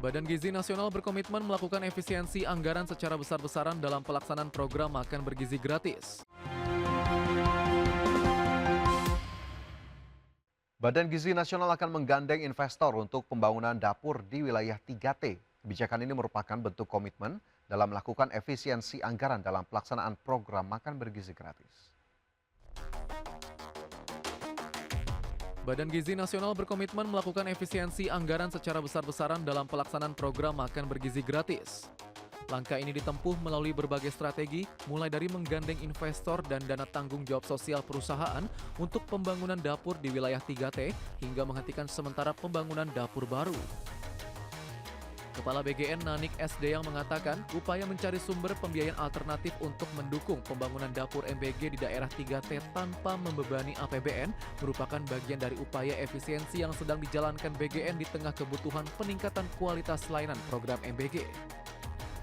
Badan Gizi Nasional berkomitmen melakukan efisiensi anggaran secara besar-besaran dalam pelaksanaan program makan bergizi gratis. Badan Gizi Nasional akan menggandeng investor untuk pembangunan dapur di wilayah 3T. Kebijakan ini merupakan bentuk komitmen dalam melakukan efisiensi anggaran dalam pelaksanaan program makan bergizi gratis. Badan Gizi Nasional berkomitmen melakukan efisiensi anggaran secara besar-besaran dalam pelaksanaan program makan bergizi gratis. Langkah ini ditempuh melalui berbagai strategi, mulai dari menggandeng investor dan dana tanggung jawab sosial perusahaan untuk pembangunan dapur di wilayah 3T hingga menghentikan sementara pembangunan dapur baru. Kepala BGN Nanik SD yang mengatakan upaya mencari sumber pembiayaan alternatif untuk mendukung pembangunan dapur MBG di daerah 3T tanpa membebani APBN merupakan bagian dari upaya efisiensi yang sedang dijalankan BGN di tengah kebutuhan peningkatan kualitas layanan program MBG.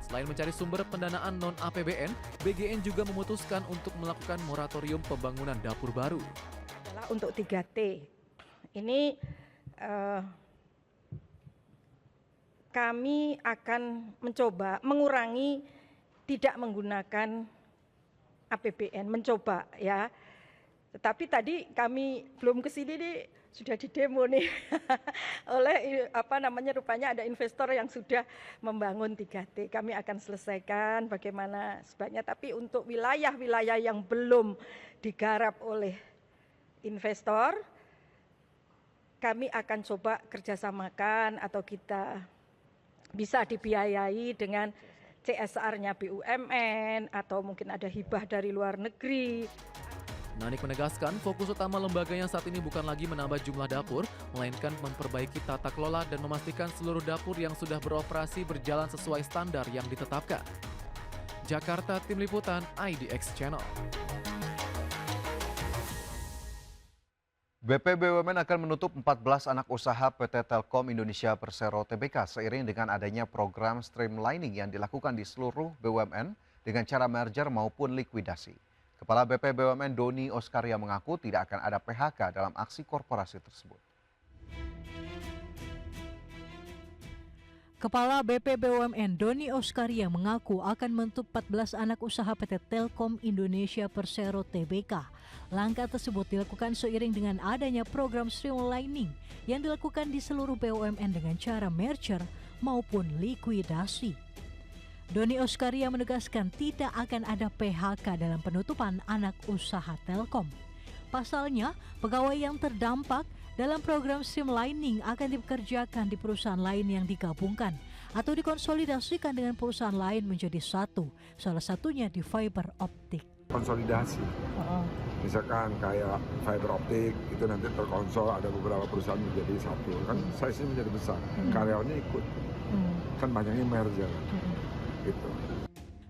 Selain mencari sumber pendanaan non-APBN, BGN juga memutuskan untuk melakukan moratorium pembangunan dapur baru. Untuk 3T, ini kami akan mencoba mengurangi tidak menggunakan APBN, mencoba ya. Tetapi tadi kami belum ke sini nih, sudah di demo nih oleh rupanya ada investor yang sudah membangun 3T. Kami akan selesaikan bagaimana sebaiknya, tapi untuk wilayah-wilayah yang belum digarap oleh investor, kami akan coba kerjasamakan atau kita bisa dibiayai dengan CSR-nya BUMN atau mungkin ada hibah dari luar negeri. Nanik menegaskan fokus utama lembaganya saat ini bukan lagi menambah jumlah dapur, melainkan memperbaiki tata kelola dan memastikan seluruh dapur yang sudah beroperasi berjalan sesuai standar yang ditetapkan. Jakarta, Tim Liputan, IDX Channel. BP BUMN akan menutup 14 anak usaha PT Telkom Indonesia Persero Tbk seiring dengan adanya program streamlining yang dilakukan di seluruh BUMN dengan cara merger maupun likuidasi. Kepala BP BUMN Doni Oskaria mengaku tidak akan ada PHK dalam aksi korporasi tersebut. Kepala BP BUMN Doni Oskaria mengaku akan menutup 14 anak usaha PT Telkom Indonesia Persero Tbk. Langkah tersebut dilakukan seiring dengan adanya program streamlining yang dilakukan di seluruh BUMN dengan cara merger maupun likuidasi. Doni Oskaria menegaskan tidak akan ada PHK dalam penutupan anak usaha Telkom. Pasalnya, pegawai yang terdampak dalam program streamlining akan dipekerjakan di perusahaan lain yang digabungkan atau dikonsolidasikan dengan perusahaan lain menjadi satu, salah satunya di fiber optik. Konsolidasi, misalkan kayak fiber optik itu nanti terkonsol ada beberapa perusahaan menjadi satu, kan size-nya menjadi besar, karyawannya ikut, kan banyaknya merger, gitu.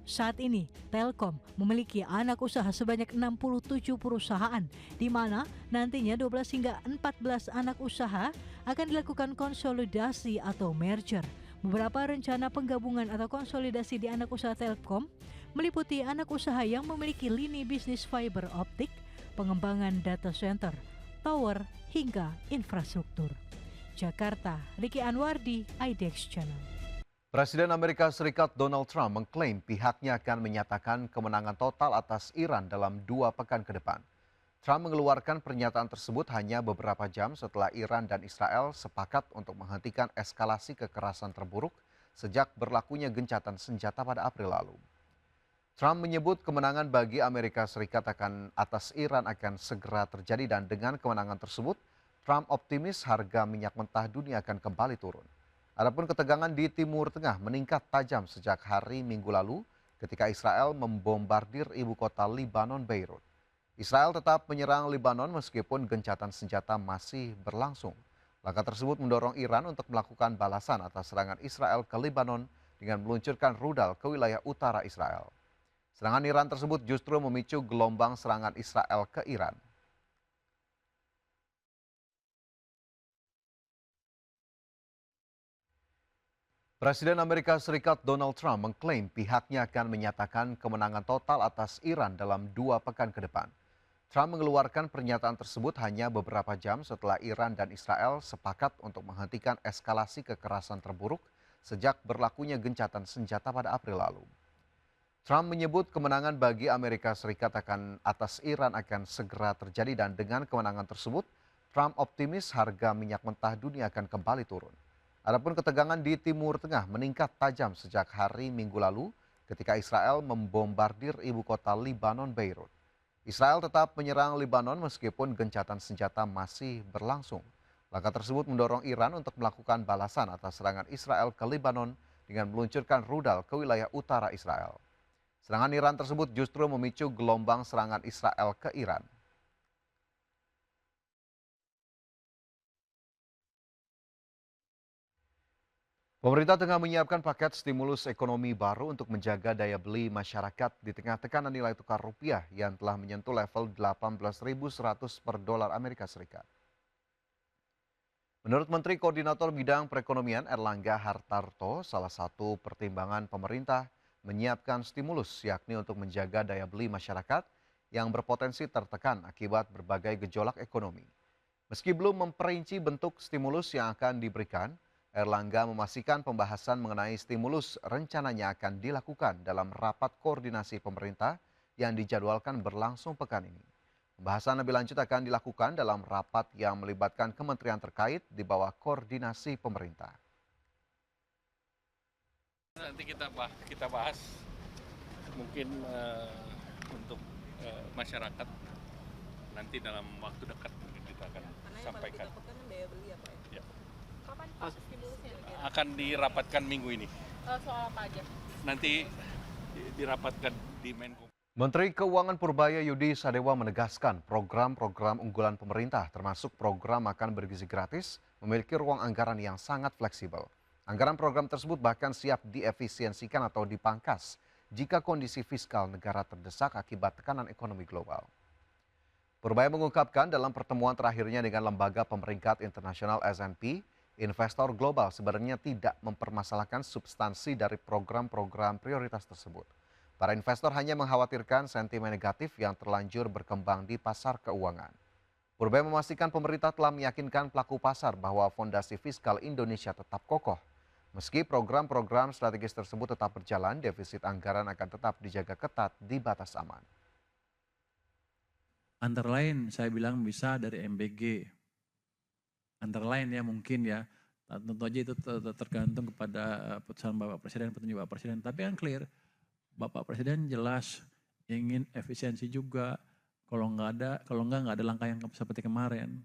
Saat ini, Telkom memiliki anak usaha sebanyak 67 perusahaan, di mana nantinya 12 hingga 14 anak usaha akan dilakukan konsolidasi atau merger. Beberapa rencana penggabungan atau konsolidasi di anak usaha Telkom meliputi anak usaha yang memiliki lini bisnis fiber optik, pengembangan data center, tower, hingga infrastruktur. Jakarta, Riki Anwardi, IDX Channel. Presiden Amerika Serikat Donald Trump mengklaim pihaknya akan menyatakan kemenangan total atas Iran dalam 2 pekan ke depan. Trump mengeluarkan pernyataan tersebut hanya beberapa jam setelah Iran dan Israel sepakat untuk menghentikan eskalasi kekerasan terburuk sejak berlakunya gencatan senjata pada April lalu. Trump menyebut kemenangan bagi Amerika Serikat atas Iran akan segera terjadi dan dengan kemenangan tersebut, Trump optimis harga minyak mentah dunia akan kembali turun. Adapun ketegangan di Timur Tengah meningkat tajam sejak hari Minggu lalu ketika Israel membombardir ibu kota Lebanon, Beirut. Israel tetap menyerang Lebanon meskipun gencatan senjata masih berlangsung. Langkah tersebut mendorong Iran untuk melakukan balasan atas serangan Israel ke Lebanon dengan meluncurkan rudal ke wilayah utara Israel. Serangan Iran tersebut justru memicu gelombang serangan Israel ke Iran. Presiden Amerika Serikat Donald Trump mengklaim pihaknya akan menyatakan kemenangan total atas Iran dalam 2 pekan ke depan. Trump mengeluarkan pernyataan tersebut hanya beberapa jam setelah Iran dan Israel sepakat untuk menghentikan eskalasi kekerasan terburuk sejak berlakunya gencatan senjata pada April lalu. Trump menyebut kemenangan bagi Amerika Serikat atas Iran akan segera terjadi dan dengan kemenangan tersebut, Trump optimis harga minyak mentah dunia akan kembali turun. Adapun ketegangan di Timur Tengah meningkat tajam sejak hari Minggu lalu ketika Israel membombardir ibu kota Lebanon, Beirut. Israel tetap menyerang Lebanon meskipun gencatan senjata masih berlangsung. Langkah tersebut mendorong Iran untuk melakukan balasan atas serangan Israel ke Lebanon dengan meluncurkan rudal ke wilayah utara Israel. Serangan Iran tersebut justru memicu gelombang serangan Israel ke Iran. Pemerintah tengah menyiapkan paket stimulus ekonomi baru untuk menjaga daya beli masyarakat di tengah tekanan nilai tukar rupiah yang telah menyentuh level 18.100 per dolar Amerika Serikat. Menurut Menteri Koordinator Bidang Perekonomian Erlangga Hartarto, salah satu pertimbangan pemerintah menyiapkan stimulus yakni untuk menjaga daya beli masyarakat yang berpotensi tertekan akibat berbagai gejolak ekonomi. Meski belum memperinci bentuk stimulus yang akan diberikan, Erlangga memastikan pembahasan mengenai stimulus rencananya akan dilakukan dalam rapat koordinasi pemerintah yang dijadwalkan berlangsung pekan ini. Pembahasan lebih lanjut akan dilakukan dalam rapat yang melibatkan kementerian terkait di bawah koordinasi pemerintah. Nanti kita bahas mungkin untuk masyarakat nanti dalam waktu dekat mungkin kita akan sampaikan. Daya beli apa ya? Ya. Kapan proses stimulusnya? Akan dirapatkan minggu ini. Soal apa aja? Nanti dirapatkan di Menko. Menteri Keuangan Purbaya Yudi Sadewa menegaskan program-program unggulan pemerintah termasuk program makan bergizi gratis memiliki ruang anggaran yang sangat fleksibel. Anggaran program tersebut bahkan siap diefisiensikan atau dipangkas jika kondisi fiskal negara terdesak akibat tekanan ekonomi global. Purbaya mengungkapkan dalam pertemuan terakhirnya dengan lembaga pemeringkat internasional S&P, investor global sebenarnya tidak mempermasalahkan substansi dari program-program prioritas tersebut. Para investor hanya mengkhawatirkan sentimen negatif yang terlanjur berkembang di pasar keuangan. Purbaya memastikan pemerintah telah meyakinkan pelaku pasar bahwa fondasi fiskal Indonesia tetap kokoh. Meski program-program strategis tersebut tetap berjalan, defisit anggaran akan tetap dijaga ketat di batas aman. Antara lain saya bilang bisa dari MBG. Antara lain ya mungkin ya. Tentu aja itu tergantung kepada putusan Bapak Presiden, petunjuk Bapak Presiden. Tapi yang clear, Bapak Presiden jelas ingin efisiensi juga. Kalau nggak ada langkah yang seperti kemarin.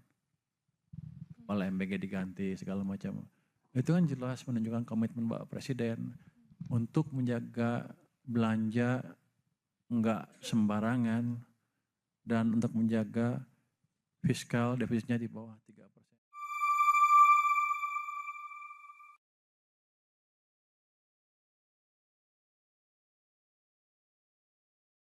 Malah MBG diganti segala macam. Itu kan jelas menunjukkan komitmen Bapak Presiden untuk menjaga belanja nggak sembarangan dan untuk menjaga fiskal defisitnya di bawah 3%.